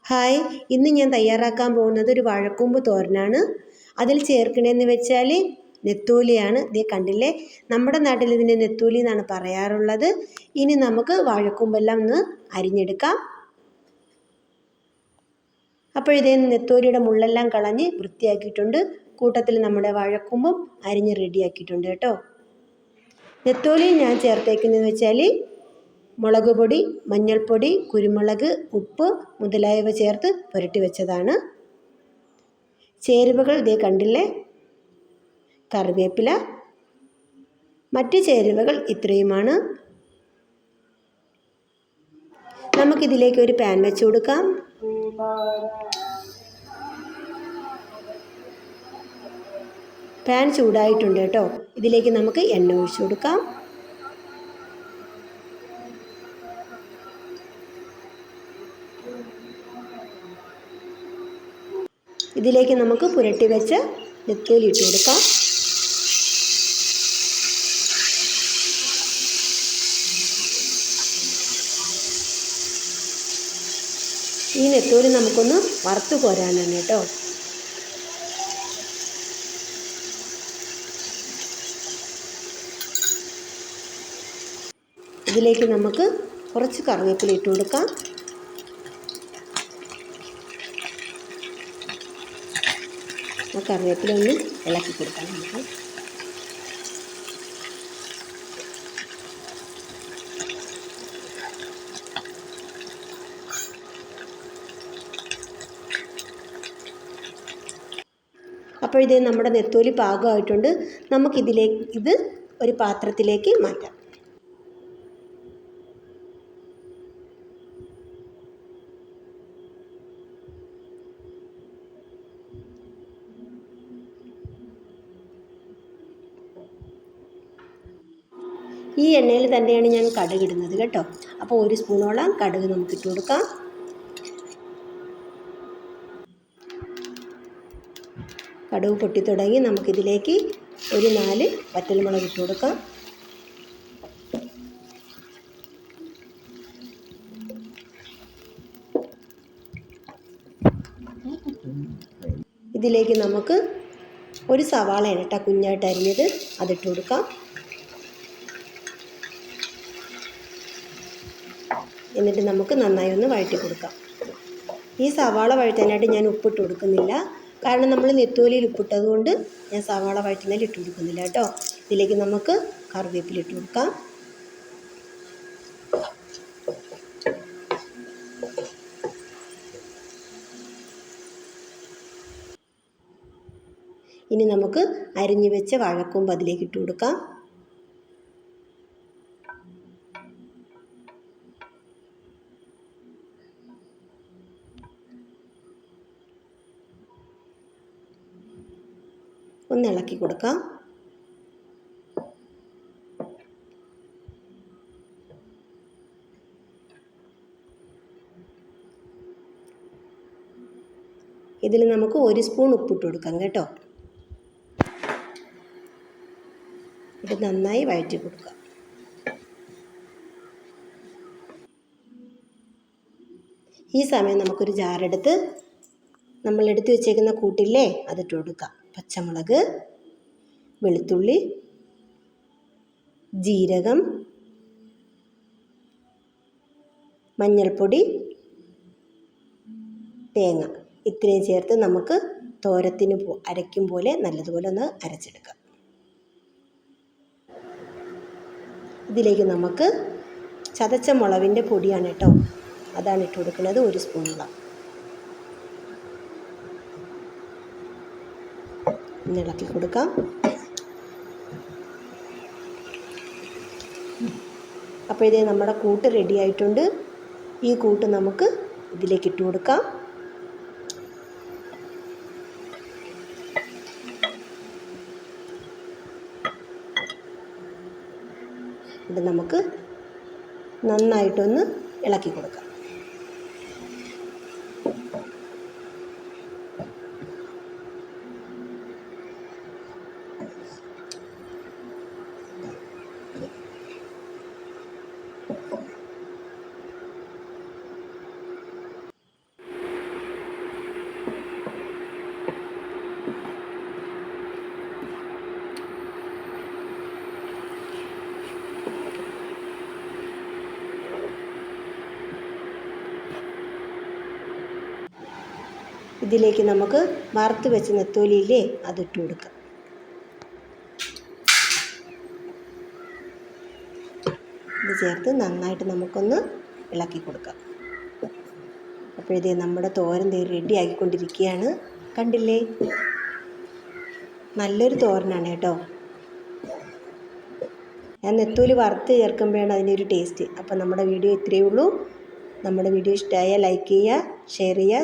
Hi, ഇന്ന് ഞാൻ തയ്യാറാക്കാൻ പോകുന്നത് ഒരു വാഴക്കൂമ്പ് തോരനാണ്. അതിൽ ചേർക്കണതെന്ന് വെച്ചാൽ നെത്തോലിയാണ്. ഇതേ കണ്ടില്ലേ, നമ്മുടെ നാട്ടിൽ ഇതിനെ നെത്തോലി എന്നാണ് പറയാറുള്ളത്. ഇനി നമുക്ക് വാഴക്കൂമ്പെല്ലാം ഒന്ന് അരിഞ്ഞെടുക്കാം. അപ്പോൾ ഇതേ നെത്തോലിയുടെ മുള്ളെല്ലാം കളഞ്ഞ് വൃത്തിയാക്കിയിട്ടുണ്ട്. കൂട്ടത്തിൽ നമ്മുടെ വാഴക്കൂമ്പും അരിഞ്ഞ് റെഡിയാക്കിയിട്ടുണ്ട് കേട്ടോ. നെത്തോലി ഞാൻ ചേർത്തേക്കുന്നതെന്ന് വെച്ചാൽ മുളക് പൊടി, മഞ്ഞൾപ്പൊടി, കുരുമുളക്, ഉപ്പ് മുതലായവ ചേർത്ത് പുരട്ടി വെച്ചതാണ്. ചേരുവകൾ ഇതേ കണ്ടില്ലേ, കറിവേപ്പില, മറ്റ് ചേരുവകൾ ഇത്രയുമാണ്. നമുക്കിതിലേക്ക് ഒരു പാൻ വെച്ച് കൊടുക്കാം. പാൻ ചൂടായിട്ടുണ്ട് കേട്ടോ. ഇതിലേക്ക് നമുക്ക് എണ്ണ ഒഴിച്ചു കൊടുക്കാം. ഇതിലേക്ക് നമുക്ക് പുരട്ടി വെച്ച് നെത്തോലി ഇട്ട് കൊടുക്കാം. ഈ നെത്തോലി നമുക്കൊന്ന് വറുത്ത് കോരാനാണ് കേട്ടോ. ഇതിലേക്ക് നമുക്ക് കുറച്ച് കറിവേപ്പില ഇട്ട് കൊടുക്കാം. കറിവേപ്പില ഒന്ന് ഇളക്കി കൊടുക്കാം നമുക്ക്. അപ്പോൾ ഇത് നമ്മുടെ നെത്തോലി പാകമായിട്ടുണ്ട്. ഇത് ഒരു പാത്രത്തിലേക്ക് മാറ്റാം. ഈ എണ്ണയിൽ തന്നെയാണ് ഞാൻ കടുക് ഇടുന്നത് കേട്ടോ. അപ്പോൾ 1 സ്പൂണോളം കടുക് നമുക്ക് ഇട്ട് കൊടുക്കാം. കടുക് പൊട്ടി തുടങ്ങി. നമുക്കിതിലേക്ക് ഒരു 4 വറ്റൽമുളക് ഇട്ട് കൊടുക്കാം. ഇതിലേക്ക് നമുക്ക് ഒരു സവാളയാണ് കേട്ടോ കുഞ്ഞായിട്ട് അരിഞ്ഞത്, അതിട്ട് കൊടുക്കാം. എന്നിട്ട് നമുക്ക് നന്നായി ഒന്ന് വഴറ്റി കൊടുക്കാം. ഈ സവാള വഴറ്റാനായിട്ട് ഞാൻ ഉപ്പിട്ട് കൊടുക്കുന്നില്ല, കാരണം നമ്മൾ നെത്തോലിയിൽ ഉപ്പിട്ടത് കൊണ്ട് ഞാൻ സവാള വഴറ്റുന്നതിൽ ഇട്ട് കൊടുക്കുന്നില്ല കേട്ടോ. ഇതിലേക്ക് നമുക്ക് കറിവേപ്പില ഇട്ട് കൊടുക്കാം. ഇനി നമുക്ക് അരിഞ്ഞു വെച്ച വാഴക്കൂമ്പ് അതിലേക്ക് ഇട്ട് കൊടുക്കാം. ഒന്ന് ഇളക്കി കൊടുക്കാം. ഇതിൽ നമുക്ക് 1 സ്പൂൺ ഉപ്പിട്ട് കൊടുക്കാം കേട്ടോ. ഇത് നന്നായി വഴറ്റി കൊടുക്കാം. ഈ സമയം നമുക്കൊരു ജാറെടുത്ത് നമ്മൾ എടുത്തു വെച്ചേക്കുന്ന കൂട്ടില്ലേ അതിട്ട് കൊടുക്കാം. പച്ചമുളക്, വെളുത്തുള്ളി, ജീരകം, മഞ്ഞൾപ്പൊടി, തേങ്ങ ഇത്രയും ചേർത്ത് നമുക്ക് തോരത്തിന് അരയ്ക്കും പോലെ നല്ലതുപോലെ ഒന്ന് അരച്ചെടുക്കാം. ഇതിലേക്ക് നമുക്ക് ചതച്ച മുളകിൻ്റെ പൊടിയാണ് കേട്ടോ, അതാണ് ഇട്ട് കൊടുക്കുന്നത്. 1 സ്പൂണോളം ഒന്ന് ഇളക്കി കൊടുക്കാം. അപ്പോൾ ഇതേ നമ്മുടെ കൂട്ട് റെഡി ആയിട്ടുണ്ട്. ഈ കൂട്ട് നമുക്ക് ഇതിലേക്ക് ഇട്ട് കൊടുക്കാം. ഇത് നമുക്ക് നന്നായിട്ടൊന്ന് ഇളക്കി കൊടുക്കാം. ഇതിലേക്ക് നമുക്ക് വറുത്ത് വെച്ച നെത്തോലിയില്ലേ അതിട്ട് കൊടുക്കാം. ഇത് ചേർത്ത് നന്നായിട്ട് നമുക്കൊന്ന് ഇളക്കി കൊടുക്കാം. അപ്പോഴേ നമ്മുടെ തോരൻ റെഡി ആക്കിക്കൊണ്ടിരിക്കുകയാണ്. കണ്ടില്ലേ, നല്ലൊരു തോരനാണ് കേട്ടോ. ഞാൻ നെത്തോലി വറുത്ത് ചേർക്കുമ്പോഴാണ് അതിൻ്റെ ഒരു ടേസ്റ്റ്. അപ്പോൾ നമ്മുടെ വീഡിയോ ഇത്രയേ ഉള്ളൂ. നമ്മുടെ വീഡിയോ ഇഷ്ടമായാൽ ലൈക്ക് ചെയ്യുക, ഷെയർ ചെയ്യുക.